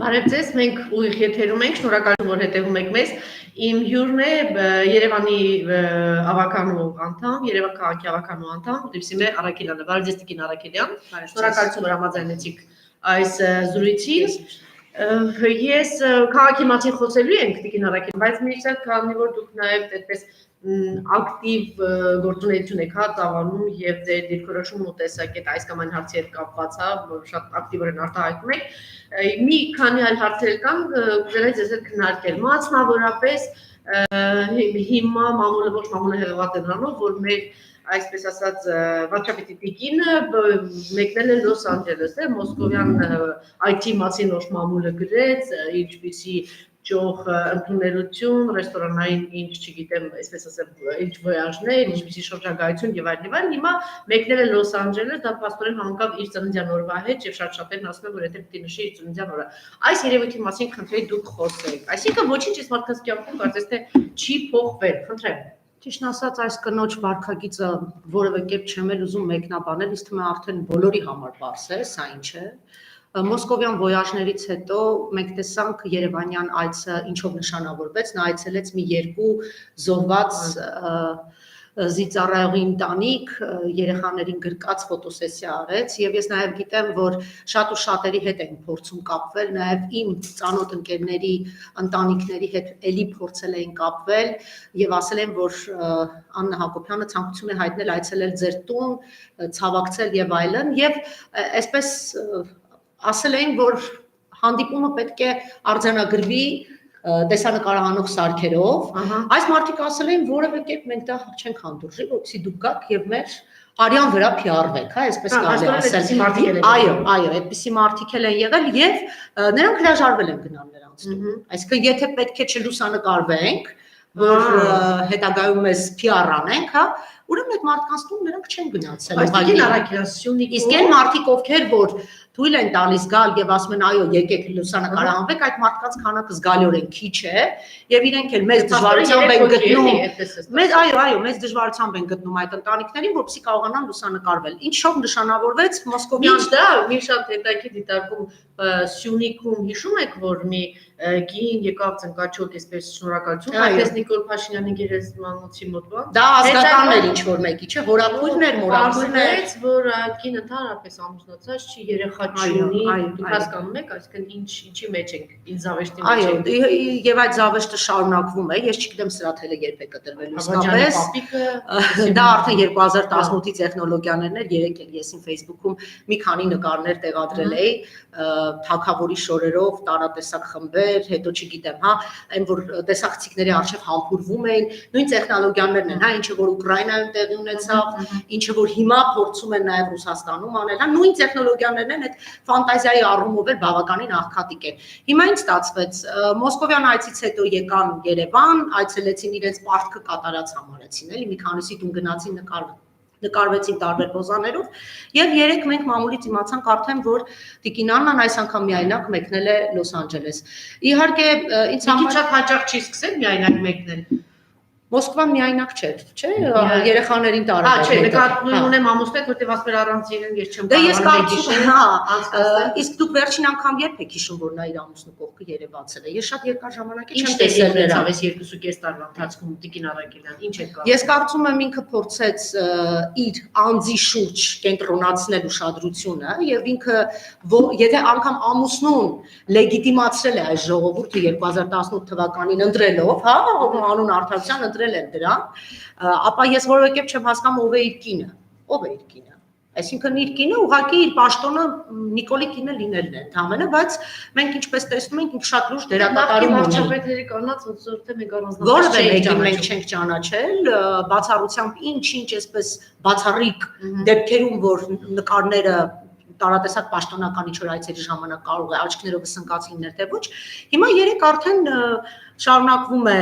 Բարև ձեզ, մենք ուղիղ եթերում ենք, շնորհակալ եմ, որ հետևում եք մեզ։ Իմ հյուրն է Երևանի ավականու անդամ, Երևան քաղաքի ավականու անդամ, Լիվսիմե Արաքելյանը։ Բարև ձեզ, Տիկին Արաքելյան։ Շնորհակալություն, որ համաձայնեցիք այս զրույցին։ Ես քաղաքի մասին խոսելու ենք, Տիկին Արաքելյան, բայց միայն քանի որ դուք նաև այդպես ակտիվ գործունեություն եք ծավալում եւ ձեր դիրքորոշումն ու տեսակետ այս կամ այն հարցի հետ կապված որ շատ ակտիվորեն արտահայտում եք մի քանի այլ հարցեր կան կուզենայի ձեզ հետ քննարկել մասնավորապես հիմա մամուլը ոչ մամուլը հետևած է նրանով որ մեր այսպես ասած վարչապետի տիկինը մեկնել է Լոս Անջելես մոսկովյան IT մասին ոչ մամուլը գրեց ինչպիսի ճոխ ընդունելություն, ռեստորանային ինչ, չգիտեմ, այսպես ասեմ, ինչ վոյաժներ, ինչպիսի շրջագայություն եւ այլն, հիմա մեկնել է Լոս Անջելես, դա փաստորեն համընկավ իր ծննդյան օրվա հետ եւ շատ-շատերն ասում են, որ եթե պիտի նշի իր ծննդյան օրը։ Այս երևույթի մասին խնդրեի դուք խոսեք։ Այսինքն ոչինչ այս մարդկանց կյանքում կարծես թե չի փոխվել, խնդրեմ։ Ճիշտ ասած, այս կնոջ վարքագիծը որևէ կերպ չեմ էլ ուզում մեկնաբանել, իսկ թվում է արդեն բոլորի համար պարզ է, սա ինչ է։ Մոսկովյան վոյաժներից հետո մենք տեսանք Երևանյան այցը ինչով նշանավորվեց, նա այցելեց մի երկու զոհված զիծառայողի ընտանիք, երեխաներին գրկած ֆոտոսեսիա արեց եւ ես նաեւ գիտեմ, որ շատ ու շատերի հետ են փորձում կապվել, նաեւ իմ ծանոթ ընկերների ընտանիքների հետ էլի փորձել էին կապվել եւ ասել են, որ Աննա Հակոբյանը ցանկություն է հայտնել այցելել ձեր տուն, ցավակցել եւ այլն եւ այսպես ասել էին, որ հանդիպումը պետք է արձանագրվի տեսանկարահանող սարքերով, այս մարդիկ ասել էին, որևէ կերպ մենք դա չենք հանդուրժի, որպեսզի դուք գաք եւ մեր արյան վրա փիառվեք, հա, այսպես կարելի ասել։ Այո, այդպիսի մարդիկ են եղել եւ նրանք հրաժարվել են գնալ նրանց տուն։ Այսինքն եթե պետք է չլուսանկարվենք, որ հետագայում մեզ PR անենք, հա, ուրեմն այդ մարդկանց տուն նրանք չեն գնացել։ Այստեղ Արաքելյան Սյունիք իսկ այն մարդիկ ովքեր որ թույլ են տալիս գալ եւ ասում են այո եկեք լուսանկարահանվեք այդ մարդկանց քանակը զգալիորեն քիչ է եւ իրենք էլ մեծ դժվարությամբ են գտնում մեծ դժվարությամբ են գտնում այդ ընտանիքներին որպեսզի կարողանան լուսանկարվել ինչով նշանավորվեց մոսկովյան դա մի շատ հետաքրքիր դիտարկում Սյունիքում հիշում եք որ մի գին եկավ ծնկաչոք այսպես շնորհակալություն այդպես Նիկոլ Փաշինյանի գերեզմանոցի մոտ բան դա ազգականներ ինչ որ մեկի չէ հորաքույրներ մորաքույրներ որ այդ կինը ընդհանրապես ամուսնացած չի երեխա չունի դուք հասկանում եք այսինքն ինչի մեջ ենք ինչ զավեշտի մեջ ենք եւ այդ զավեշտը շարունակվում է ես չգիտեմ Սրաթելը երբ է կտրվել իսկապես դա արդեն 2018-ի տեխնոլոգիաներն էր երեք էլ ես իմ Facebook-ում մի քանի նկարներ տեղադրել էի թագավորի շորերով տարատեսակ խմբեր հետո չգիտեմ հա այն որ տեսախցիկների արժեվ համբուրվում էին նույն տեխնոլոգիաներն են հա ինչը որ Ուկրաինայում տեղի ունեցավ ինչը որ հիմա փորձում են նաև Ռուսաստանում անել հա նույն տեխնոլոգիաներն են այդ ֆանտազիայի առումով էլ բավականին աղքատիկ է հիմա ինչ ստացվեց մոսկովյան այցից հետո եկան Երևան այցելեցին իրենց պարտքը կատարած համարեցին էլի մի քանիսի տուն գնացին նկարվեցին տարբեր պոզաներով եւ երեք մենք մամուլից իմացանք արդեն որ Տիկին Աննան այս անգամ միայնակ մեկնել է Լոս Անջելես իհարկե ինձ համար շատ հաճախ չի սկսել միայնակ մեկնել Մոսկվան միայնակ չէ, երեխաներին տարել է։ Չէ, նկատում ունեմ ամուսնու, որտեղ ասում էր առանց իրեն ես չեմ կարող իսկ դուք վերջին անգամ երբ եք հիշում, որ նա իր ամուսնու կողքը երևացել է։ Ես շատ երկար ժամանակ չեմ տեսել նրան, այս 2.5 տարվա ընթացքում Տիկին Արաքելյան, ինչ եք կարծում։ Ես կարծում եմ ինքը փորձեց իր անձի շուրջ կենտրոնացնել ուշադրությունը եւ ինքը եթե անգամ ամուսնուն լեգիտիմացրել է այս ժողովուրդը 2018 թվականին ընտրելով, հա, անուն արդարության ընտրել են դրան, ապա ես որևէ կերպ չեմ հասկանում ով է իր կինը, այսինքն իր կինը ուղղակի իր պաշտոնը Նիկոլի կինը լինելն է ընդամենը, բայց մենք ինչպես տեսնում ենք ինքը շատ լուրջ դերակատարում ունի։ Վարչապետների կանած ոնց մենք առանձնապես որևէ մեկին մենք չենք ճանաչել, բացառությամբ ինչ այսպես բացառիկ դեպքերում, որ նկարները տարատեսակ պաշտոնական ինչ-որ այցերի ժամանակ կարող է աչքներովս ընկած լինել թե ոչ, հիմա երեք արդեն շարունակվում է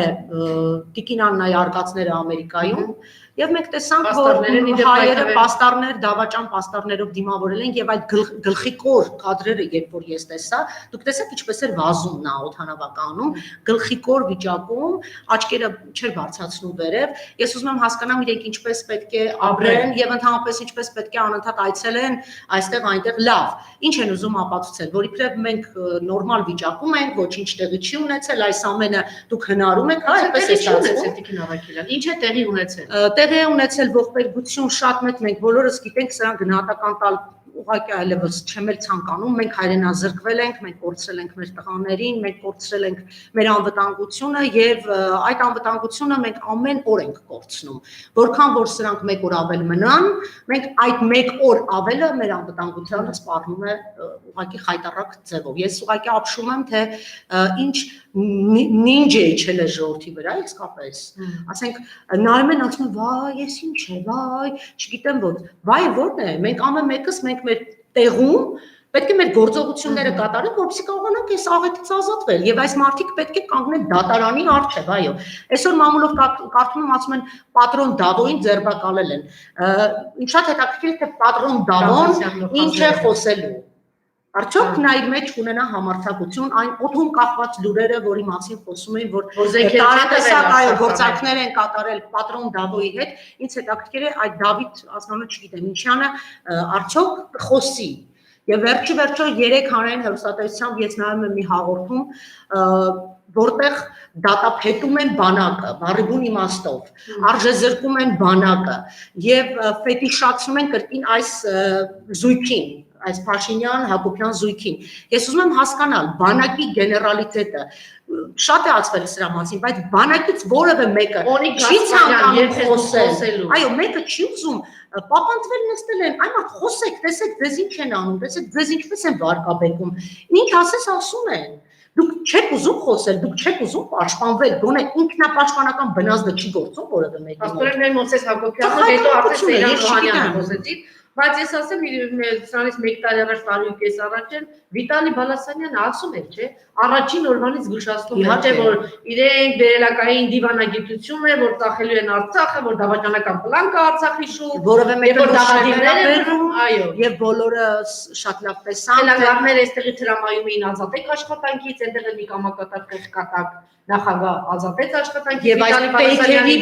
Տիկին Աննայի արկածները Ամերիկայում Եվ մենք տեսանք, որ հայերը պաստառներ, դավաճան պաստառներով դիմավորել են եւ այդ գլխիկոր կադրերը, երբ որ ես տեսա, դուք տեսաք ինչպես էր վազում նա օդանավականում, գլխիկոր վիճակում, աչքերը չէր բարձրացնում վերև։ Ես ուզում եմ հասկանամ իրենք ինչպես պետք է ապրեն եւ ընդհանրապես ինչպես պետք է անընդհատ այցելեն այստեղ այնտեղ լավ։ Ինչ են ուզում ապացուցել, որ իբրև մենք նորմալ վիճակում ենք, ոչինչ տեղի չի ունեցել, այս ամենը դուք հնարում եք, այդպես է ստացվում։ Տիկին Արաքելյան, ինչ է տեղի ունեցել։ Տեղի է ունեցել ողբերգություն շատ մեծ, մենք բոլորս գիտենք սրան գնահատական տալ ուղղակի այլևս չեմ էլ ցանկանում, մենք հայրենազրկվել ենք, մենք կորցրել ենք մեր տղաներին, մենք կորցրել ենք մեր անվտանգությունը եւ այդ անվտանգությունը մենք ամեն օր ենք կորցնում։ Որքան որ սրանք մեկ օր ավել մնան, մենք այդ մեկ օր ավելը մեր անվտանգությանը սպառնում է ուղղակի խայտառակ ձևով։ Ես ուղղակի ապշում եմ, թե ինչ նինջա իջել է ժողովրդի վրա, իսկապես։ Ասենք նայում են ասում են, վայ, ես ինչ է, վայ, չգիտեմ որ, վայ ո՞րն է, մենք ամեն մեկս մենք մեր տեղում պետք է մեր գործողությունները կատարենք, որպեսզի կարողանանք այս աղետից ազատվել եւ այս մարդիկ պետք է կանգնեն դատարանի առջեւ, այո։ Այսօր մամուլով կարդում եմ ասում են պատրոն Դավոյին ձերբակալել են։ Շատ հետաքրքիր է թե պատրոն Դավոն ինչ է խոսելու։ Արդյոք նա իր մեջ ունենա համարձակություն, այն օդում կախված լուրերը, որի մասին խոսում էին, որ տարատեսակ այո գործարքներ են կատարել պատրոն Դավոյի հետ, ինձ հետաքրքիր է այդ Դավիթ ասնանը չգիտեմ ինչյանը արդյոք խոսի։ Եվ վերջը 3 հանրային հեռուստատեսությամբ ես նայում եմ մի հաղորդում, որտեղ դատապետում են բանակը, բառիբուն իմաստով, արժեզրկում են բանակը եւ ֆետիշացնում են կրկին այս զույգին, այս Փաշինյան Հակոբյան զույգին։ Ես ուզում եմ հասկանալ, բանակի գեներալիտետը շատ է ասվել սրա մասին, բայց բանակից որևէ մեկը չի ցանկանում խոսել։ Այո, մեկը չի ուզում պապանտվել նստել են, այ մարդ խոսեք, տեսեք, ձեզ ինչ են անում, տեսեք, ձեզ ինչպես են վարկաբեկում։ Ինչ ասես ասում են։ Դուք չեք ուզում խոսել, դուք չեք ուզում պաշտպանվել, գոնե ինքնապաշտպանական բնազդը չի գործում որևէ մեկի մոտ։ Ասում եմ Մովսես Հակոբյանը, հետո արդեն Սեյրան Ռոհանյանը խոսեցի, բայց ես ասեմ սրանից 1 տարի առաջ, տարի ու կես առաջ Վիտալի Բալասանյանը ասում էր, չէ, առաջին օրվանից զգուշացնում էր, չէ, որ իրենք վերելակային դիվանագիտություն է, որ ծախելու են Արցախը, որ դավաճանական պլան կա Արցախի շուրջ, որովե մեկը դավադիրներ են, այո, եւ բոլորը շատ լավ տեսան, խելագարները այստեղի տրամայում էին ազատեք աշխատանքից, այնտեղ մի կամակատար կատակ նախագահ ազատեց աշխատանքից, եւ այդ ֆեյքերի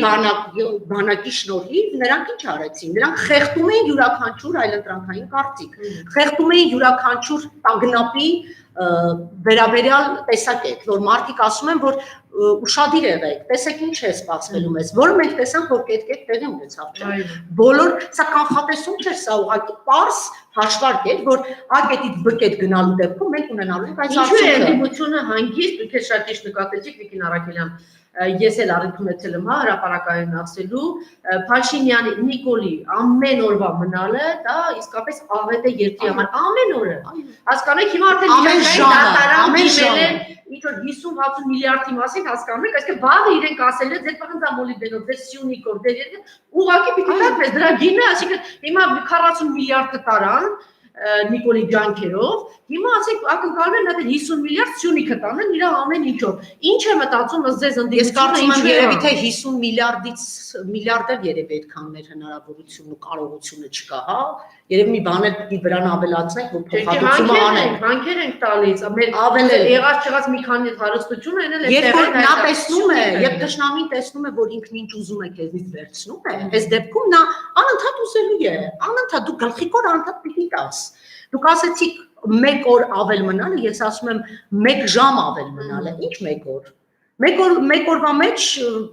բանակի շնորհիվ նրանք ինչ արեցին, նրանք խեղդում էին յուրաքանչյուր այլընտրանքային կարծիք, խեղդում էին յուրաքանչյուր տագնապի վերաբերյալ տեսակետ, որ մարդիկ ասում են, որ ուշադիր եղեք, տեսեք ինչ է սպասվելու մեզ, որը մենք տեսանք, որ կետ-կետ տեղի ունեցավ, չէ։ Բոլոր սա կանխատեսում չէր, սա ուղղակի պարզ հաշվարկ էր, որ A կետից B կետ գնալու դեպքում մենք ունենալու ենք այս արդյունքը։ Ինչու է ընդդիմությունը հանգիստ, դուք շատ ճիշտ նկատեցիք Տիկին Արաքելյան, ես էլ առիթ ունեցել եմ հրապարակային ասելու, Փաշինյանի Նիկոլի ամեն օրվա մնալը, դա իսկապես աղետ է երկրի համար, ամեն օրը։ Հասկանեք, հիմա արդեն դատարան դիմել են ինչ որ 50-60 միլիարդի մասին հասկանում եք, այսինքն վաղը իրենք ասել են ձեր պղնձամոլիբդենով, ձեր սյունիկով, ձեր ուղղակի պիտի տակվես դրա գինը, այսինքն հիմա 40 միլիարդ կտարան Նիկոլի ջանքերով, հիմա ասեք ակնկալվել նա 50 միլիարդ սյունիքը տանեն իր ամեն ինչով։ Ինչ է մտածում ըստ ձեզ ընդդիմությունը, ինչ երևի թե 50 միլիարդից միլիարդեր երևի այդքան մեր հնարավորությունն ու կարողությունը չկա, հա։ Երևի մի բան էլ պիտի վրան ավելացնենք, որ փոխհատուցումը անենք։ Հանքեր ենք տալիս, մեր ավելել եղած չեղած մի քանի հարստություն են էլ այդտեղ։ Երբ որ նա տեսնում է, երբ դաշնամին տեսնում է, որ ինքն ինչ ուզում է քեզնից վերցնում է, այս դեպքում նա անընդհատ ուզելու է, անընդհատ դու գլխիկոր անընդհատ պիտի տաս։ Դուք ասեցիք 1 օր ավել մնալը, ես ասում եմ 1 ժամ ավել մնալը, ինչ 1 օր։ Մեկ օրվա մեջ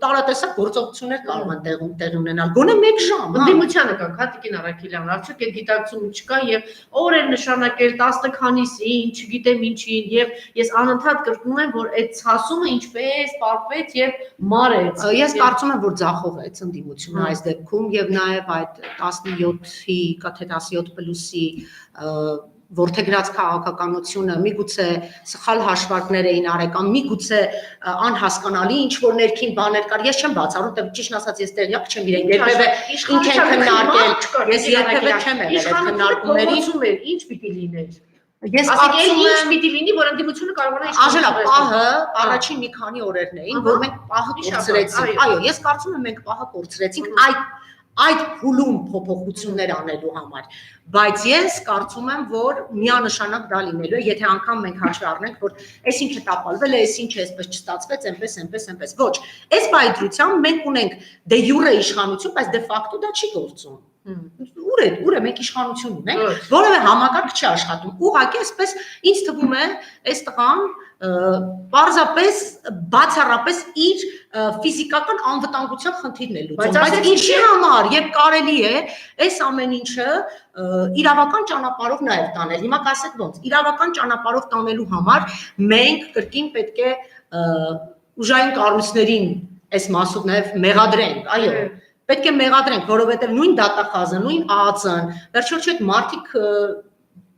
տարատեսակ գործողություններ կարող են տեղի ունենալ, գոնե 1 ժամ։ Ընդդիմությանը կա, հա Տիկին Արաքելյան, արդյոք այդ գիտակցությունը չկա եւ օրեր նշանակել 10 քանիսին, չգիտեմ ինչին եւ ես անընդհատ կրկնում եմ, որ այդ ցասումը ինչպես պարփվեց եւ մարեց։ Ես կարծում եմ, որ ձախողեց ընդդիմությունը այս դեպքում եւ նաեւ այդ 17-ի, թե 17+-ի որդեգրած քաղաքականությունը միգուցե սխալ հաշվարկներ էին արել կամ միգուցե անհասկանալի ինչ որ ներքին բաներ կար, ես չեմ բացառում, թե ճիշտ ասած ես տեղյակ չեմ իրեն երբևէ ինչ են քննարկել, ես երբևէ չեմ եղել այդ քննարկումների, ինչ պիտի լիներ։ Ես կարծում եմ ինչ պիտի լինի, որ ընդդիմությունը կարողանա Աժելա պահը առաջին մի քանի օրերն էին, որ մենք պահը կորցրեցինք։ Այո, ես կարծում եմ մենք պահը կորցրեցինք, այդ այդ փուլում փոփոխություններ անելու համար, բայց ես կարծում եմ, որ միանշանակ դա լինելու է, եթե անգամ մենք հաշվի առնենք, որ այս ինչը տապալվել է, այս ինչը այսպես չստացվեց, այնպես, ոչ, այս բայդրությամբ մենք ունենք դե յուրե իշխանություն, բայց դե ֆակտո դա չի գործում։ Ուր է մենք իշխանություն ունենք, որևէ համակարգ չի աշխատում։ Ուղղակի այսպես ինձ թվում է, այս տղան պարզապես բացառապես իր ֆիզիկական անվտանգության խնդիրն է լուծում, բայց ինչի համար, երբ կարելի է այս ամեն ինչը իրավական ճանապարհով նաև տանել։ Հիմա կասեք ոնց, իրավական ճանապարհով տանելու համար մենք կրկին պետք է ուժային կառույցներին այս մասով նաև մեղադրենք, այո, պետք է մեղադրենք, որովհետև նույն դատախազը, նույն ԱԱՑ-ն, վերջերս այդ մարդիկ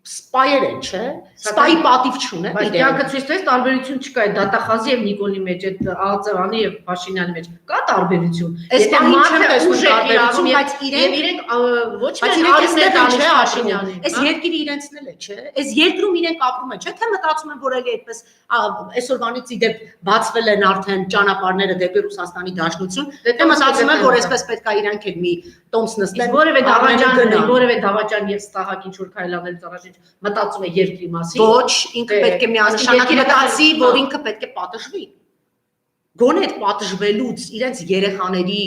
սպայեր են, չէ՞, սպայի պատիվ չունեն։ Բայց կյանքը ցույց տվեց տարբերություն չկա այդ դատախազի եւ Նիկոլի մեջ, այդ ԱԱՑ-անի եւ Փաշինյանի մեջ։ Կա տարբերություն։ Եթե մարդը ուժ է իրավունք, բայց իրենք ոչ միայն արիստներ տալիս Փաշինյանին։ Այս երկիրը իրենցն էլ է, չէ՞։ Այս երկրում իրենք ապրում են, չէ՞, թե մտածում են, որ էլի այդպես այսօրվանից ի դեպ բացվել են արդեն ճանապարհները դեպի Ռուսաստանի Դաշնություն, թե մտածում են, որ այսպես պետք է իրանք էլ մի տոմս նստեն, որևէ դավաճան եւ ստահակ ինչ որ քայլանելուց առաջ մտածում է երկրի մասին։ Ոչ, ինքը պետք է միանշանակ մտածի, որ ինքը պետք է պատժվի։ Գոնե այդ պատժվելուց իրենց երեխաների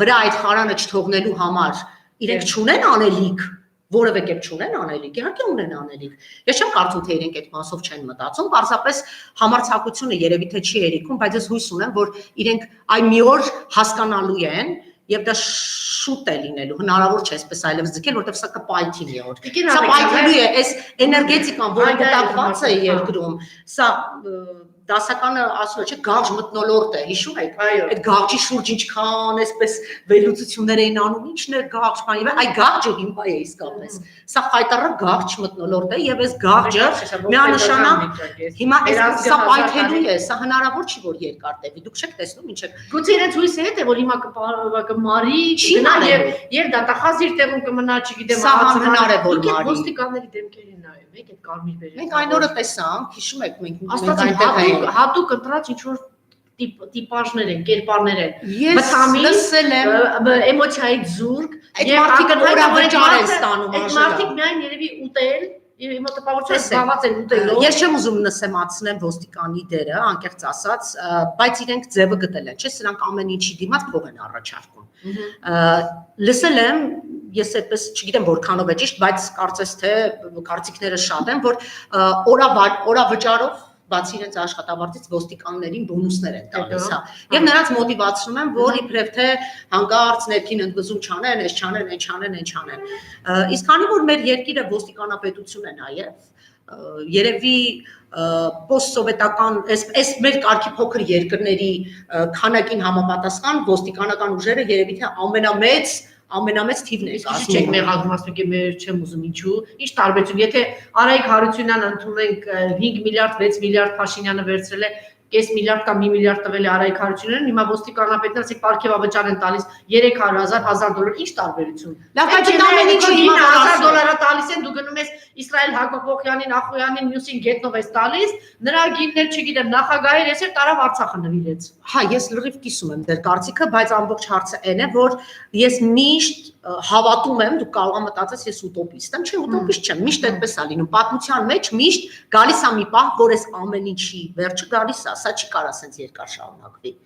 վրա այդ խարանը չթողնելու համար իրենք չունեն անելիք, որևէ կերպ չունեն անելիք, իհարկե ունեն անելիք։ Ես չեմ կարծում, թե իրենք այդ մասով չեն մտածում, պարզապես համարձակությունը երևի թե չի երիքում, բայց ես հույս ունեմ, որ իրենք այ մի օր հասկանալու են եւ դա շուտ է լինելու, հնարավոր չէ այսպես այլևս ձգել, որովհետեւ սա կպայթի մի օր։ Սա պայթելու է, այս էներգետիկան, որը գտակված է երկրում, սա դասականը ասում է, չէ, գաղջ մթնոլորտ է, հիշում եք, այդ գաղջի շուրջ ինչքան այսպես վերլուծություններ էին անում, ինչն է գաղջ, եւ այ գաղջը հիմա է իսկապես։ Սա խայտարակ գաղջ մթնոլորտ է եւ այս գաղջը միանշանակ հիմա սա պայթելու է, սա հնարավոր չի որ երկար տևի։ Դուք չեք տեսնում ինչ է։ Գուցե իրենց հույսը է, որ հիմա կմարի, կգնա եւ դատախազ իր տեղում կմնա, չգիտեմ, սա հնար է որ մարի։ Ոստիկանների դեմքերին նայում եք, այդ կարմիր բերել։ Մենք այն օրը տեսանք, հիշում եք, մենք այնտեղ հատուկ ընտրած ինչ որ տիպաժներ են, կերպարներ են։ Ես լսել եմ էմոցիայի զուրկ, եւ մարդիկ օրավճար են ստանում, այդ մարդիկ միայն երևի ուտել եւ հիմա տպավորություն զբաղված են ուտելով։ Ես չեմ ուզում նսեմացնել ոստիկանի դերը, անկեղծ ասած, բայց իրենք ձևը գտել են, չէ՞, սրանք ամեն ինչի դիմաց փող են առաջարկում։ Լսել եմ, ես այդպես չգիտեմ որքանով է ճիշտ, բայց կարծես թե կարծիքները շատ են, որ օրավճարով բացի իրենց աշխատավարձից ոստիկաններին բոնուսներ են տալիս, հա։ Եվ նրանց մոտիվացնում են, որ իբրև թե հանկարծ ներքին ընդվզում չանեն, այս չանեն, այն չանեն, այն չանեն։ Իսկ քանի որ մեր երկիրը ոստիկանապետություն է նաև, երևի post-սովետական այս մեր կարգի փոքր երկրների քանակին համապատասխան ոստիկանական ուժերը երևի թե ամենամեծ թիվն է կազմում։ Չեք մեղադրում, ասում եք մեր չեմ ուզում ինչու։ Ինչ տարբերություն, եթե Արայիկ Հարությունյանը ընդունենք 5 միլիարդ, 6 միլիարդ Փաշինյանը վերցրել է, կես միլիարդ կամ մի միլիարդ տվել է Արայիկ Հարությունյանին, հիմա ոստիկանապետները ասեք պարգևավճար են տալիս 300,000 $1,000, ինչ տարբերություն։ Լավ, բայց ամեն ինչը հիմա $1,000 տալիս են, դու գնում ես Իսրայել Հակոբյանին, Ախոյանին, մյուսին գետնով ես տալիս, նրա գիններ չգիտեմ, նախագահեր էսեր տարավ Արցախը նվիրեց։ Հա, ես լրիվ կիսում եմ դեր կարծիքը, բայց ամբողջ հարցը այն է, որ ես միշտ հավատում եմ, դու կարող ես մտածես ես ուտոպիստ եմ, չէ, ուտոպիստ չեմ, միշտ այդպես է լինում։ Պատմության մեջ միշտ գալիս է մի պահ, որ այս ամեն ինչի վերջը գալիս է, սա չի կարող ասենց երկար շարունակվի։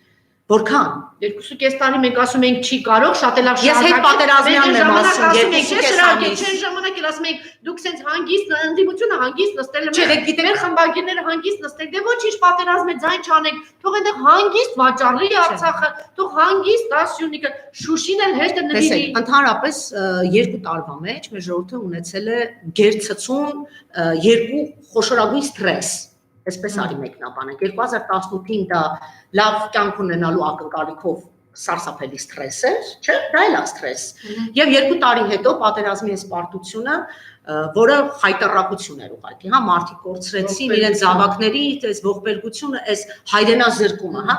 Որքան 2.5 տարի մենք ասում ենք չի կարող, շատ էլ լավ ես հետ պատերազմյանն եմ ասում, 2.5 տարի չեն ժամանակ էլ ասում ենք դուք sense հանգիստ ընդդիմությունը հանգիստ նստել եմ, չէ, գիտեք մեր խմբագիրները հանգիստ նստեք, դե ոչինչ պատերազմ է, ձայն չանեք, թող այնտեղ հանգիստ վաճառի Արցախը, թող հանգիստ Ասյունիկը, Շուշին էլ հետ նվիրի։ Ընդհանրապես 2 տարվա մեջ մեր ժողովուրդը ունեցել է գերցծուն 2 խոշորագույն սթրես։ Այսպես արի մեկնաբանենք 2018-ին դա լավ կյանք ունենալու ակնկալիքով սարսափելի սթրես էր, չէ՞, դա էլ է սթրես։ Եվ 2 տարի հետո պատերազմի այս պարտությունը, որը խայտարակություն էր ուղղակի, հա, մարդիկ կորցրեցին իրենց զավակների, այս ողբերգությունը, այս հայրենազրկումը, հա։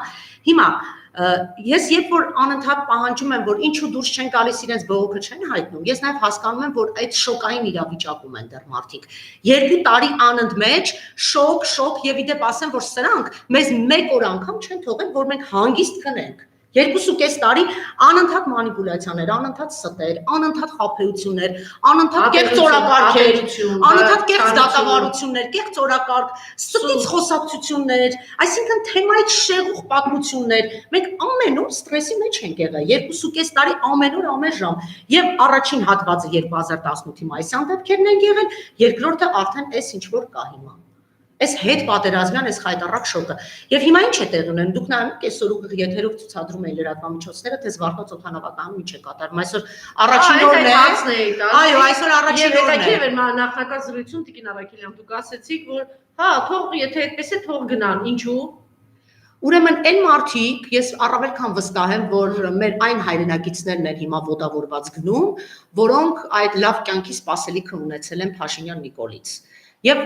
Հիմա ես երբ որ անընդհատ պահանջում եմ, որ ինչու դուրս չեն գալիս իրենց բողոքը չեն հայտնում, ես նաև հասկանում եմ, որ այդ շոկային իրավիճակում են դեռ մարդիկ։ 2 տարի անընդմեջ շոկ եւ իդեպ ասեմ, որ սրանք մեզ մեկ օր անգամ չեն թողել, որ մենք հանգիստ քնենք։ 2.5 տարի անընդհատ մանիպուլյացիաներ, անընդհատ ստեր, անընդհատ խաբեություններ, անընդհատ կեղծ օրակարգեր, անընդհատ կեղծ դատավարություններ, կեղծ օրակարգ, ստից խոսակցություններ, այսինքն թեմայից շեղուղ պատմություններ։ Մենք ամեն օր ստրեսի մեջ ենք եղել, 2.5 տարի ամեն օր, ամեն ժամ։ Եվ առաջին հատվածը 2018-ի մայիսյան դեպքերն են եղել, երկրորդը արդեն այս ինչ որ կա հիմա։ Այս հետ պատերազմյան այս խայտառակ շոկը։ Եվ հիմա ինչ է տեղի ունենում։ Դուք նայում եք այսօր եթերով ցուցադրում են լրատվամիջոցները, թե Զվարթնոց օդանավակայանում ինչ է կատարվում։ Այսօր առաջին օրն է։ Այո, այսօր առաջին օրն է։ Եվ նախնական զրույցում Տիկին Արաքելյան դուք ասացիք, որ հա, թող եթե այդպես է, թող գնան։ Ինչու՞։ Ուրեմն այն մարդիկ, ես առավել քան վստահ եմ, որ մեր այն հայրենակիցներն են հիմա ոտավորված գնում, որոնք այդ լավ կյանքի սպասելիքը ունեցել են Փաշինյան Նիկոլից։ Եվ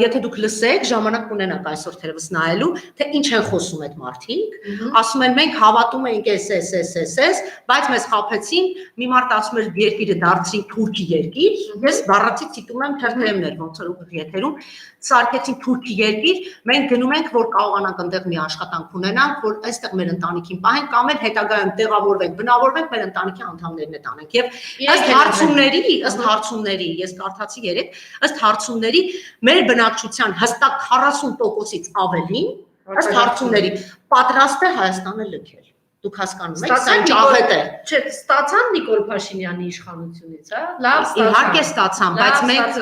եթե դուք լսեք, ժամանակ կունենաք այսօր թերևս նայելու, թե ինչ են խոսում այդ մարդիկ, ասում են մենք հավատում ենք էս, բայց մեզ խաբեցին, մի մարդ ասում էր երկիրը դարձրին թուրքի երկիր, ես բառացի ցիտում եմ թերթերներ, ոնց որ եթերում սարքեցին թուրքի երկիր, մենք գնում ենք, որ կարողանանք այնտեղ մի աշխատանք ունենանք, որ այստեղ մեր ընտանիքին պահենք կամ էլ հետագայում տեղավորվենք, բնավորվենք, մեր ընտանիքի անդամներն է տանենք։ Եվ ըստ հարցումների, ես կարդացի երեք, ըստ հարցումների մեր բնակչության հստակ 40%-ից ավելին, ըստ հարցումների, պատրաստ է Հայաստանը լքել։ Դուք հասկանում եք, սա ճաղետ է։ Չէ, ստացան Նիկոլ Փաշինյանի իշխանությունից, հա։ Լավ ստացան։ Իհարկե ստացան, բայց մենք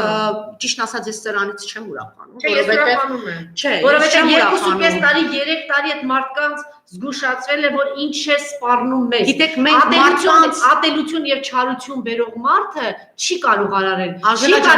ճիշտ ասած ես սրանից չեմ ուրախանում, որովհետեւ 2.5 տարի, 3 տարի այդ մարդկանց զգուշացվել է, որ ինչ է սպառնում մեզ։ Գիտեք, մենք մարդկանց ատելություն եւ չարություն բերող մարդը չի կարող արարել։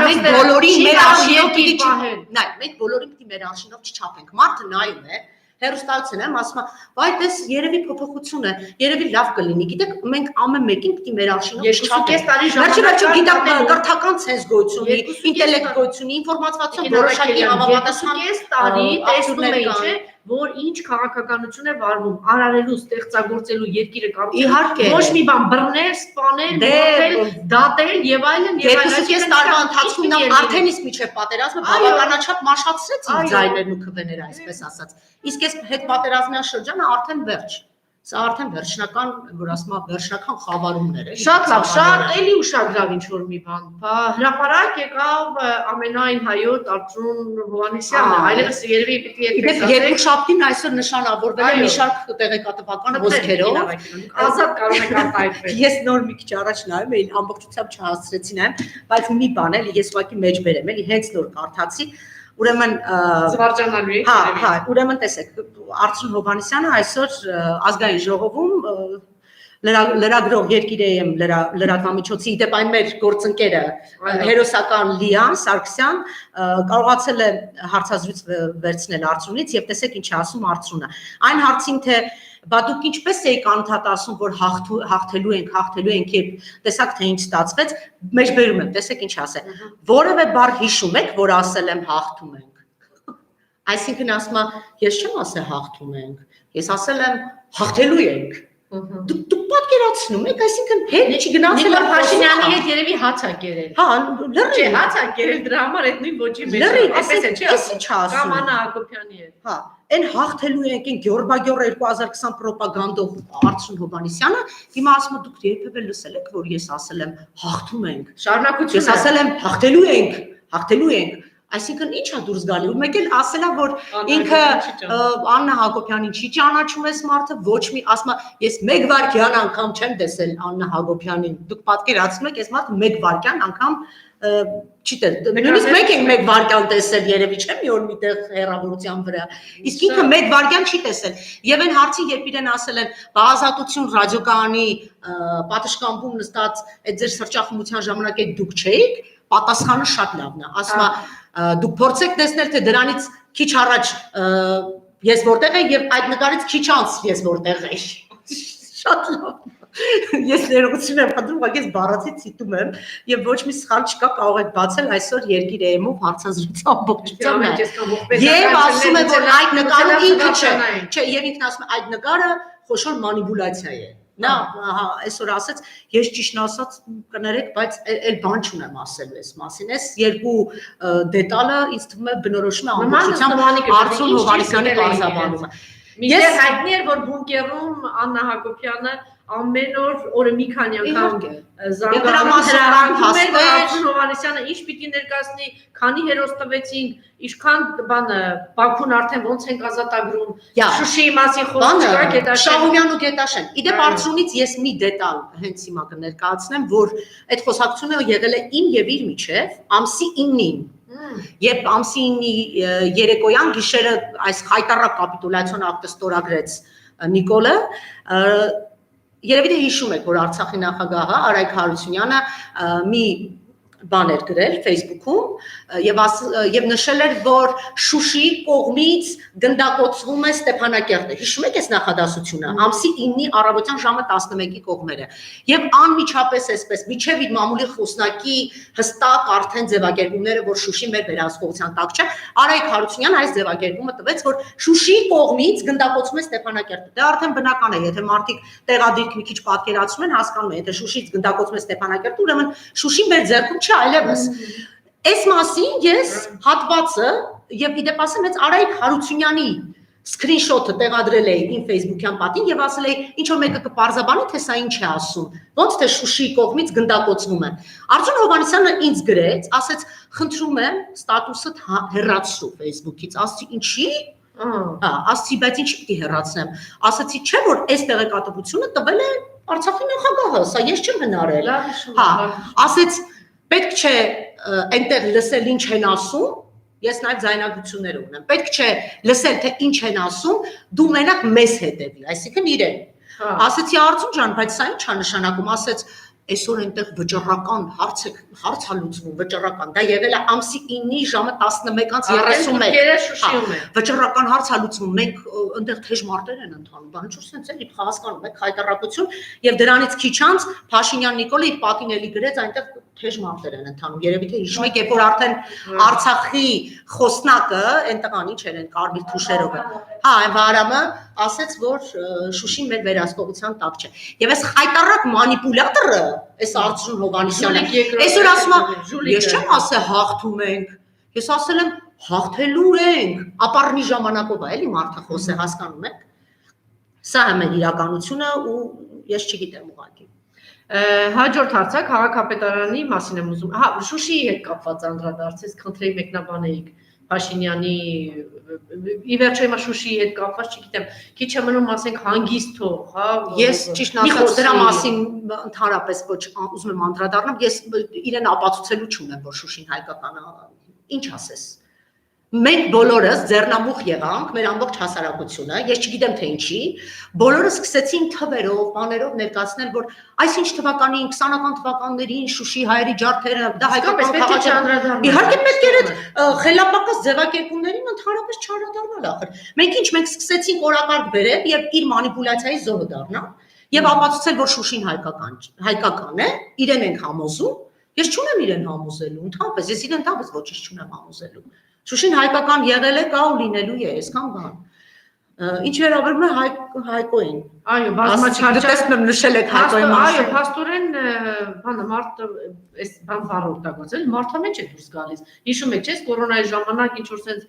Մենք բոլորին մեր արշինով պիտի չփահեն։ Նայ, մենք բոլորին պիտի մեր արշինով չչափենք։ Մարդը նայում է հերոստացիան եմ ասում, վայ, դες երևի փոփոխություն է, երևի լավ կլինի։ Գիտեք, մենք ամեն մեկին պիտի մեր արշինով չչափենք։ Վերջի գիտակ կրթական ցենզ գոյություն ունի, ինտելեկտ գոյություն ունի, ինֆորմացիոն որոշակի համապատասխան 2.5 տարի տեսնում էի, չէ, որ ինչ քաղաքականություն է վարվում, արարելու, ստեղծագործելու երկիրը կարող ոչ մի բան բռնել, սպանել, մորթել, դատել եւ այլն եւ այլն։ 2.5 տարվա ընթացքում նա արդեն իսկ միջև պատերազմը բավականաչափ մաշացրեց իր ձայներն ու քվեները, այսպես ասած։ Իսկ այս հետպատերազմյան շրջանը արդեն վերջ։ Սա արդեն վերջնական, որ ասում եմ, վերջնական խավարումներ է։ Շատ լավ, շատ էլի ուշագրավ ինչ որ մի բան։ Հրապարակ եկավ ամենայն հայոց Արծրուն Հովհաննիսյանը, այլևս երևի պիտի այդպես ասել։ Երկուշաբթին այսօր նշանավորվել է մի շարք տեղեկատվական հոսքերով։ Ազատ կարող եք արտահայտվել։ Ես նոր մի քիչ առաջ նայում էի, ամբողջությամբ չհասցրեցի նայեմ, բայց մի բան էլի ես ուղղակի մեջ բերեմ, էլի հենց նոր կարդացի։ Ուրեմն զվարճանալու է։ Հա, ուրեմն տեսեք, Արծրուն Հովհաննիսյանը այսօր ազգային ժողովում լրագրող Երկիր.am լրատվամիջոցի դեպ այն մեր գործընկերը հերոսական Լիան Սարգսյան կարողացել է հարցազրույց վերցնել Արծրունից եւ տեսեք ինչ է ասում Արծրունը։ Այն հարցին թե բա դուք ինչպես եք անընդհատ ասում, որ հաղթելու ենք, երբ տեսակ թե ինչ ստացվեց, մեջ բերում եմ, տեսեք ինչ ասել։ Որևէ բառ հիշում եք, որ ասել եմ հաղթում ենք։ Այսինքն ասում եմ, ես չեմ ասել հաղթում ենք, ես ասել եմ հաղթելու ենք։ Դուք պատկերացնում եք, այսինքն հետ չգնացել Նիկոլ Փաշինյանի հետ երևի հաց է կերել։ Հա, լրի հաց է կերել դրա համար այդ նույն ոճի մեջ։ Այսպես է, չի ասում։ Կամանա Հակոբյանի հետ։ Հա, այն հաղթելու ենք, այն Գյորբագյոր 2020 պրոպագանդով Արծրուն Հովհաննիսյանը, հիմա ասում է դուք երբևէ լսել եք, որ ես ասել եմ հաղթում ենք։ Շարունակություն։ Ես ասել եմ հաղթելու ենք։ Այսինքն ի՞նչ է դուրս գալի։ Ու մեկ էլ ասելա, որ ինքը Աննա Հակոբյանին չի ճանաչում այս մարդը, ոչ մի ասում է, ես մեկ վայրկյան անգամ չեմ տեսել Աննա Հակոբյանին։ Դուք պատկերացնում եք, այս մարդը մեկ վայրկյան անգամ չի տեսել։ Նույնիսկ մեկ ենք մեկ վայրկյան տեսել, երևի չէ՞ մի օր միտեղ հեռավորության վրա։ Իսկ ինքը մեկ վայրկյան չի տեսել։ Եվ այն հարցին, երբ իրեն ասել են, բա Ազատություն ռադիոկայանի պատշգամբում նստած այդ ձեր սրճախմության ժամանակ դուք չէիք, պատասխանը շատ լավն է։ Ասում է դուք փորձեք տեսնել, թե դրանից քիչ առաջ ես որտեղ եմ եւ այդ նկարից քիչ անց ես որտեղ եմ։ Շատ լավ։ Ես ներողություն եմ խնդրում, ուղղակի ես բառացի ցիտում եմ եւ ոչ մի սխալ չկա, կարող եք բացել այսօր Երկիր.am-ով հարցազրույցի ամբողջությամբ։ Եվ ասում է, որ այդ նկարը ինքը չէ, եւ ինքն ասում է այդ նկարը խոշոր մանիպուլյացիա է։ Նա այսօր ասաց, ես ճիշտ ասած կներեք, բայց այլ բան չունեմ ասելու այս մասին։ Այս երկու դետալը ինձ թվում է բնորոշում է ամբողջությամբ Արծրուն Հովհաննիսյանի բարձրաբանումը։ Միշտ հայտնի էր, որ բունկերում Աննա Հակոբյանը ամեն օրը մի քանի անգամ զանգանում էր Արթուր Հովհաննիսյանը ինչ պիտի ներկայացնի, քանի հերոս տվեցինք, ինչքան բանը Բաքուն արդեն ոնց ենք ազատագրում, Շուշիի մասին խոսք կա, Գետաշեն։ Շահումյան ու Գետաշեն։ Իդեպ Արցունից ես մի դետալ հենց հիմա կներկայացնեմ, որ այդ խոսակցությունը եղել է իմ եւ իր միջեւ ամսի 9-ին։ Երբ ամսի 9-ի երեկոյան գիշերը այս խայտարակ կապիտուլյացիոն ակտը ստորագրեց Նիկոլը, երևի թե հիշում եք, որ Արցախի նախագահը Արայք Հարությունյանը մի բան էր գրել Facebook-ում եւ նշել էր, որ Շուշիի կողմից գնդակոծվում է Ստեփանակերտը։ Հիշում եք այս նախադասությունը, ամսի 9-ի առավոտյան ժամը 11-ի կողմերը։ Եվ անմիջապես այսպես միջև իր մամուլի խոսնակի հստակ արդեն ձևակերպումները, որ Շուշին մեր վերահսկողության տակ չէ, Արայք Հարությունյանը այս ձևակերպումը տվեց, որ Շուշիի կողմից գնդակոծվում է Ստեփանակերտը։ Դա արդեն բնական է, եթե մարդիկ տեղադիրք մի քիչ պատկերացնում են, հասկանում են, եթե Շուշից գնդակոծվում է Ստեփանակերտը, ուրեմն Շուշին մեր ձեռքում չէ, այլևս։ Այս մասին ես հատվածը եւ իդեպ ասեմ, հենց Արայք Հարությունյանի սկրինշոթը տեղադրել էի իմ Facebook-յան պատին եւ ասել էի, ինչ որ մեկը կպարզաբանի, թե սա ինչ է ասում, ոնց թե Շուշիի կողմից գնդակոծվում է։ Արթուր Հովհաննիսյանը ինձ գրեց, ասեց, խնդրում եմ ստատուսը հեռացրու Facebook-ից, ասացի, ինչի՞։ Ասացի, բայց ինչ պիտի հեռացնեմ։ Ասացի, չէ՞ որ այս տեղեկատվությունը տվել է Արցախի նախագահը, սա ես չեմ հնարել։ Ասեց, պետք չէ այնտեղ լսել ինչ են ասում, ես նաև ձայնագրություններ ունեմ։ Պետք չէ լսել թե ինչ են ասում, դու մենակ մեզ հետևի, այսինքն իրեն։ Ասեցի Արծուն ջան, բայց սա ինչ է նշանակում, ասեց այսօր այնտեղ վճռական հարց է լուծվում, վճռական։ Դա եղել է ամսի 9-ի ժամը 11:31։ Վճռական հարց է լուծվում, մենք այնտեղ թեժ մարտեր են ընթանում, բան ինչ-որ sense էլի հասկանում եք, հայտարարություն, եւ դրանից քիչ անց Փաշինյան Նիկոլը իր պատին էլի գրեց, այնտեղ թեժ մարտեր են ընթանում։ Երևի թե հիշում եք, երբ որ արդեն Արցախի խոսնակը այն տղան ինչ էր, այն կարմիր թուշերով է։ Այն Վարամը ասեց, որ Շուշին մեր վերահսկողության տակ չէ։ Եվ այս խայտարակ մանիպուլյատորը, այս Արծուն Հովհաննիսյանը, այսօր ասում է, ես չեմ ասել հաղթում ենք, ես ասել եմ հաղթելու ենք, ապառնի ժամանակով է, էլի մարդը խոսե, հասկանում եք։ Սա է մեր իրականությունը ու ես չգիտեմ ուղղակի։ Հաջորդ հարցը քաղաքապետարանի մասին եմ ուզում։ Հա, Շուշիի հետ կապված անդրադարձեց, խնդրեի մեկնաբանեիք Փաշինյանի ի վերջո հիմա Շուշիի հետ կապված, չգիտեմ, քիչ է մնում ասենք հանգիստ թող, հա։ Ես ճիշտ ասած դրա մասին ընդհանրապես ոչ ուզում եմ անդրադառնամ, ես իրեն ապացուցելու չունեմ, որ Շուշին հայկական է, ինչ ասես։ Մենք բոլորս ձեռնամուխ եղանք, մեր ամբողջ հասարակությունը, ես չգիտեմ թե ինչի, բոլորը սկսեցին թվերով, բաներով ներկայացնել, որ այսինչ թվականին, 20-ական թվականներին Շուշի հայերի ջարդերը, դա հայկական քաղաք։ Իհարկե պետք էր այդ խելապակաս ձևակերպումներին ընդհանրապես չանդրադառնալ ախր։ Մենք մենք սկսեցինք օրակարգ բերել եւ իր մանիպուլյացիայի զոհը դառնալ եւ ապացուցել, որ Շուշին հայկական է, իրեն ենք համոզում։ Ես չունեմ իրեն համոզելու, ընդհանրապես ես իրեն ընդհանրապես ոչինչ չունեմ համոզելու։ Շուշին հայկական եղել է, կա ու լինելու է, այսքան բան։ Ինչ վերաբերում է Հայկոին։ Այո, բազմաչափ նշել եք Հայկոյի մասին։ Այո, փաստորեն բանը մարդը այս բան բառ օգտագործել, մարդամեջ է դուրս գալիս։ Հիշում եք, չէ՞, կորոնայի ժամանակ ինչ որ sense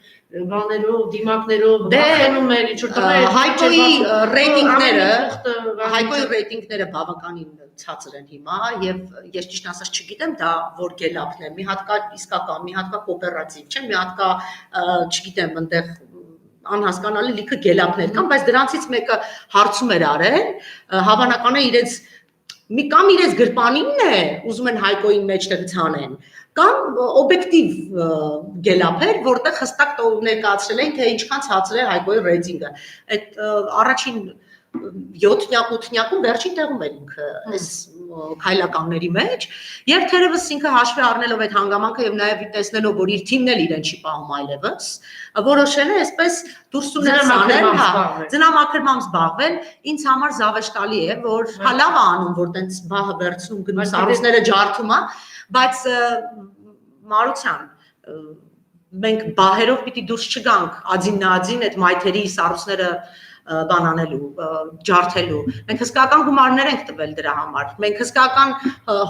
բաներով, դիմակներով վախենում էր, ինչ որ տղեր։ Հայկոյի ռեյտինգները բավականին ցածր են հիմա եւ ես ճիշտ ասած չգիտեմ դա որ գելափն է։ Մի հատ կա իսկական, մի հատ կա կոոպերատիվ, չէ՞, մի հատ կա, չգիտեմ, այնտեղ անհասկանալի լիքը գելափներ կան, բայց դրանցից մեկը հարցում էր արել, հավանական է իրենց մի կամ իրենց գրպանինն է, ուզում են Հայկոյին մեջտեղ ցանեն, կամ օբյեկտիվ գելափեր, որտեղ հստակ ներկայացրել են, թե ինչքան ցածր է Հայկոյի ռեյտինգը։ Այդ առաջին 7-8-ում վերջին տեղում էր ինքը այս քայլականների մեջ եւ թերևս ինքը հաշվի առնելով այդ հանգամանքը եւ նաեւ տեսնելով որ իր թիմն էլ իրեն չի պահում այլևս որոշել է այսպես դուրս ունեցնել, ձնամաքրմամբ զբաղվել, ինձ համար զավեշտալի է, որ հա լավ է անում, որ տենց բահը վերցնում գնում սառույցները ջարդում է, բայց Մարության մենք բահերով պիտի դուրս չգանք ադին այդ մայթերի սառույցները բանանելու, ջարդելու։ Մենք հսկական գումարներ ենք տվել դրա համար։ Մենք հսկական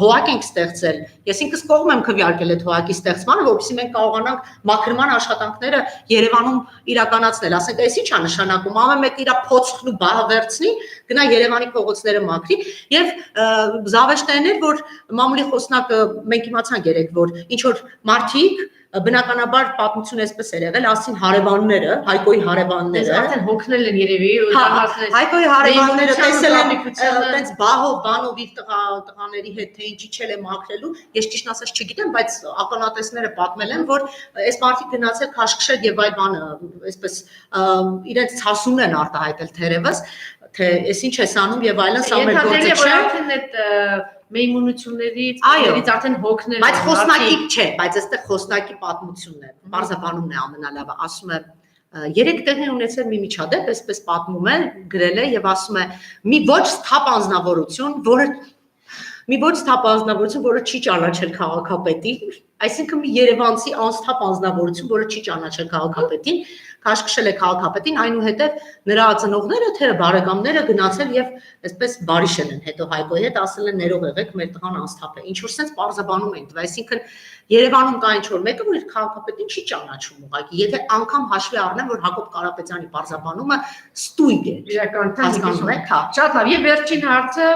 հոակ ենք ստեղծել։ Ես ինքս կողմ եմ քվեարկել այդ հոակի ստեղծմանը, որովհետեւ մենք կարողանանք մաքրման աշխատանքները Երևանում իրականացնել։ Ասենք, այս ի՞նչ է նշանակում։ Ամեն մեկ իր փոცხն ու բահը վերցնի, գնա Երևանի փողոցները մաքրի եւ զավեշտերներ, որ մամուլի խոսնակը մենք իմացանք երեք, որ ինչ որ մարդիկ բնականաբար պատմություն էսպես էր եղել, ասին հարևանները, Հայկոյի հարևանները, արդեն հոգնել են երևի ու Հայկոյի հարևանները տեսել են այդպես բահով, բանով իր տղաների հետ թե ինչի չել է մաքրելու, ես ճիշտ ասած չգիտեմ, բայց ականատեսները պատմել են, որ այս մարդիկ գնացել քաշքշել եւ այլ բանը, այսպես իրենց ցասուն են արտահայտել թերևս, թե այս ինչ էս անում եւ այլն, սա մեր գործը չէ։ Արդեն այդ մեյմունություններից, արդեն հոգնել։ Բայց խոսնակի չէ, բայց այստեղ խոսնակի պատմությունն է, բարձաբանումն է ամենալավը, ասում է երեք տեղի ունեցել մի միջադեպ, այսպես պատմում է, գրել է եւ ասում է մի ոչ սթափ անձնավորություն, որը չի ճանաչել քաղաքապետին, այսինքն մի երևանցի անսթափ անձնավորություն, որը չի ճանաչել քաղաքապետին, քաշքշել է քաղաքապետին, այնուհետև նրա ծնողները, թե բարեկամները գնացել եւ այսպես բարիշել են հետո Հայկոյի հետ, ասել են ներող եղեք, մեր տղան անսթափ է։ Ինչ որ sense բարձաբանում են, այսինքն Երևանում կա ինչ որ մեկը, որ իր քաղաքապետին չի ճանաչում ուղղակի։ Եթե անգամ հաշվի առնեմ, որ Հակոբ Կարապետյանի բարձաբանումը ստույգ է։ Հասկանում եք, հա։ Շատ լավ։ Եվ վերջին հարցը,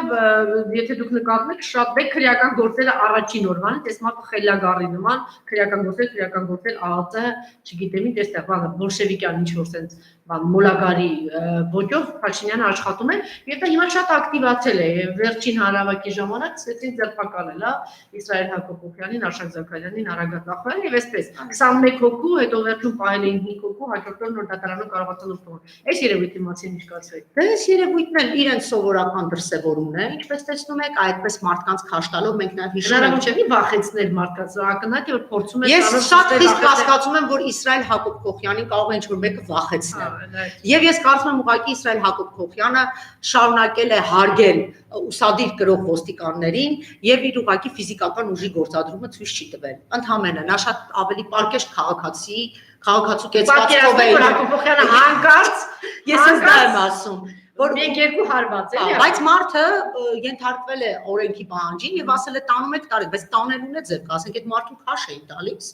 եթե դուք նկատում եք, շատ մեծ քրեական գործերը առաջին օրվան, այս մարդը խելագարի նման քրեական գործել ԱԱԾ, չգիտեմ ինչ էստեղ, բանը բոլշևիկյան ինչ որ sense մոլագարի ոճով Փաշինյանը աշխատում է, եւ դա հիմա շատ ակտիվացել է։ Վերջին հարավակի ժամանակ սկսեցին ձերբակալել, հա, Իսրայել Հակոբյանին, Արշակ Զաքարյանին, Արագատ Նախոյանին եւ այսպես 21 հոգու, հետո վերջում պահել էին 5 հոգու, հաջորդ օրն որ դատարանում կարողացան ուսուցել։ Այս երևույթի մասին ինչ կասեք։ Դե այս երևույթն էլ իրենց սովորական դրսևորումն է, ինչպես տեսնում եք, այդպես մարդկանց քաշտալով մենք նաեւ հիշում ենք, չէ՞ վախեցնել մարդկանց, ակնհայտ է որ փորձում են Ես շատ խիստ կասկածում եմ, որ Իսրայել Հակոբյանին կարող է ինչ-որ մեկը վախեցնել։ Եվ ես կարծում եմ ուղղակի Իսրայել Հակոբյանը շարունակել է հարգել ուսադիր կրող ոստիկաններին եւ իր ուղղակի ֆիզիկական ուժի գործադրումը ցույց չի տվել։ Ընդհանրապես նա շատ ավելի պարկեշտ քաղաքացու կեցվածքով է Հակոբյանը հանկարծ ես ես դա եմ ասում որ մենք երկու հարված էլի բայց մարդը ենթարկվել է օրենքի պահանջին եւ ասել է տանում եք տարեք, բայց տանելուն է ձեր, ասենք այդ մարդուն քաշ էին տալիս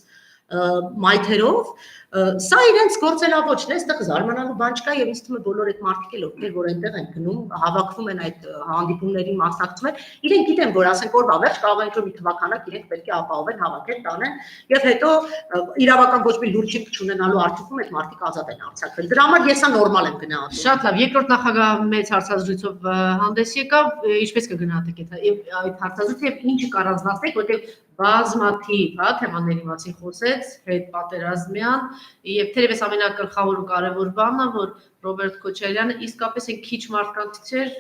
մայթերով սա իրենց գործելավոճն է, այստեղ զարմանալու բան չկա եւ ինձ թվում է բոլոր այդ մարդիկ էլ ովքեր որ այնտեղ են գնում, հավաքվում են այդ հանդիպումներին մասնակցում են, իրենք գիտեն որ ասենք օրվա վերջ կարող է ինչ-որ մի թվականակ իրենք պետք է ապահովեն, հավաքեն, տանեն եւ հետո իրավական ոչ մի լուրջ չունենալու արդյունքում այդ մարդիկ ազատ են արձակվել։ Դրա համար ես սա նորմալ եմ գնահատում։ Շատ լավ, երկրորդ նախագահ մեծ հարցազրույցով հանդես եկավ, ինչպես կգնահատեք այդ հարցազրույցը եւ ինչ կառանձնացնեք, որտեղ բազմաթիվ, հա, թեմաների մասին խոսեց հետ պատերազմյան եւ թերևս ամենակրխավոր ու կարեւոր բանը, որ Ռոբերտ Քոչարյանը իսկապես է քիչ մարդկանց էր,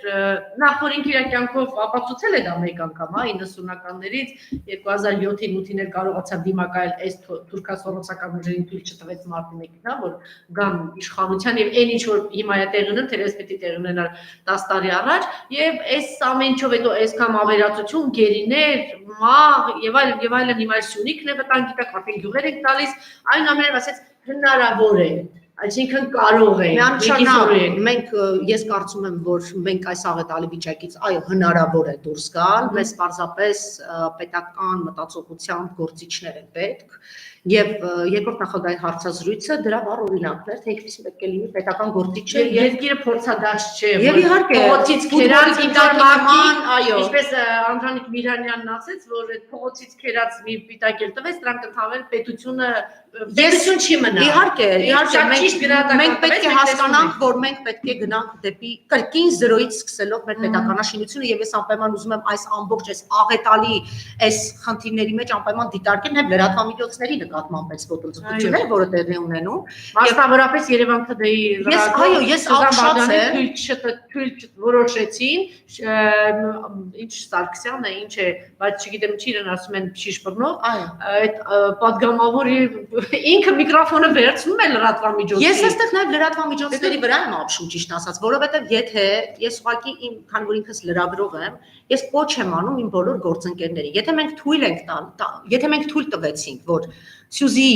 նախ որ ինքը իր կյանքով ապացուցել է դա մեկ անգամ, հա, 90-ականներից 2007-ին 8-ին էլ կարողացավ դիմակայել այս թուրքասորոսական ուժերին թույլ չտվեց մարտի 1-ին, հա, որ գան իշխանության եւ այն ինչ որ հիմա է տեղի ունեն, թերևս պետք է տեղի ունենար 10 տարի առաջ եւ այս ամեն ինչով հետո այսքան ավերածություն, գերիներ, մահ եւ այլն հիմա Սյունիքն է վտանգի տակ, արդեն գյուղեր են տալիս, այն ամենը ասեց հնարավոր է Այսինքն կարող է մենք ես կարծում եմ որ մենք այս աղետալի վիճակից այո հնարավոր է դուրս գալ մեզ պարզապես պետական մտածողությամբ գործիչներ են պետք եւ երկրորդ նախագահի հարցազրույցը դրա վառ օրինակն էր թե ինչպես պետք է լինի պետական գործիչը երկիրը փորձադաշ չէ եւ իհարկե փողոցից քերած ինտերմարման այո ինչպես Անդրանիկ Միրանյանն ասեց որ այդ փողոցից քերած մի պիտակ էլ տվեց դրանք ընդհանրեն պետություն չի մնա իհարկե մենք պետք է հասկանանք որ մենք պետք է գնանք դեպի կրկին զրոյից սկսելով մեր պետականաշինությունը եւ ես անպայման ուզում եմ այս ամբողջ այս աղետալի այս խնդիրների մեջ անպայման դիտարկել նաեւ լրատվամիջոցների նկատմամբ այս ոտնձգությունները որը տեղի ունենում մասնավորապես Երևան TD-ի ես ապշած եմ թույլ որոշեցին ինչ Սարգսյանը ինչ է բայց չգիտեմ չի իրեն ասում են շիշպռնով այդ падգամավորի ինքը միկրոֆոնը վերցնում է լրատվամիջոցի Ես այստեղ նաև լրատվամիջոցների վրա եմ ապշում ճիշտ ասած, որովհետև եթե ես ուղղակի իմ քանի որ ինքս լրագրող եմ, ես կոչ եմ անում իմ բոլոր գործընկերներին։ Եթե մենք թույլ ենք տալ, եթե մենք թույլ տվեցինք, որ Սյուզի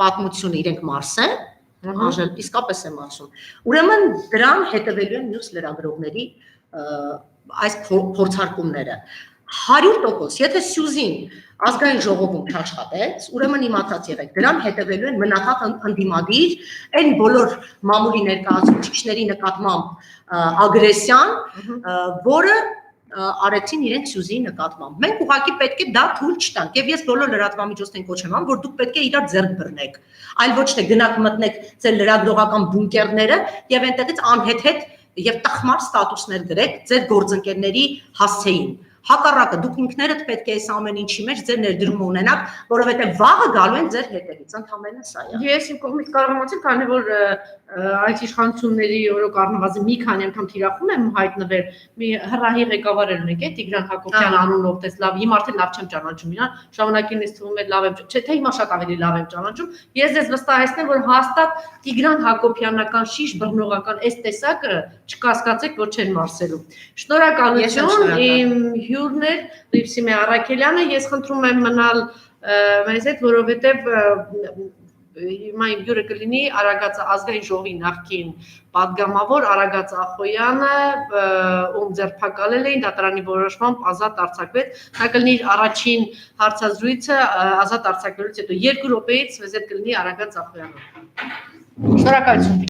պատմությունը իրենք մարսեն, Անժել, իսկապես եմ ասում։ Ուրեմն դրան հետևելու են մյուս լրագրողների այս փորձարկումները 100%, եթե Սյուզին ազգային ժողովում չաշխատեց, ուրեմն իմացած եղեք, դրան հետևելու են մնացած ընդդիմադիր այն բոլոր մամուլի ներկայացուցիչների նկատմամբ ագրեսիան, որը արեցին իրենց Սյուզիի նկատմամբ։ Մենք ուղղակի պետք է դա թույլ չտանք, եւ ես բոլոր լրատվամիջոցներին կոչեմ անում, որ դուք պետք է իրար ձեռք բռնեք, այլ ոչ թե գնաք մտնեք ձեր լրագրողական բունկերները եւ այնտեղից անհետ եւ տխմար ստատուսներ գրեք ձեր գործընկերների հասցեին։ Հակառակը դուք ինքներդ պետք է այս ամեն ինչի մեջ ձեր ներդրումը ունենաք, որովհետեւ վաղը գալու են ձեր հետևից, ընդհանրապես սա է։ Ես իմ կողմից կարող եմ ասել, քանի որ այս իշխանությունների օրոք առնվազն մի քանի անգամ թիրախում եմ հայտնվել, մի հրահի ղեկավար էր ունենք, Տիգրան Հակոբյան անունով, տես լավ, հիմա արդեն լավ չեմ ճանաչում իրան, ժամանակին ինձ թվում է լավ եմ, չէ, թե հիմա շատ ավելի լավ եմ ճանաչում։ Ես ձեզ վստահեցնեմ, որ հաստատ Տիգրան Հակոբյանական շիշ բռնողական այս տեսակը չկասկածեք, որ չեն մարսելու։ Շնորհակալություն, իմ հյուրն էր Լիվսիմե Առաքելյանը, ես խնդրում եմ մնալ մեզ հետ, որովհետև հիմա իմ հյուրը կլինի Արագած ազգային ժողովի նախկին պատգամավոր Արագած Ախոյանը, ում ձերբակալել էին դատարանի որոշմամբ ազատ արձակվեց, նա կլինի իր առաջին հարցազրույցը ազատ արձակվելուց հետո 2 րոպեից մեզ հետ կլինի Արագած Ախոյանը։ Շնորհակալություն։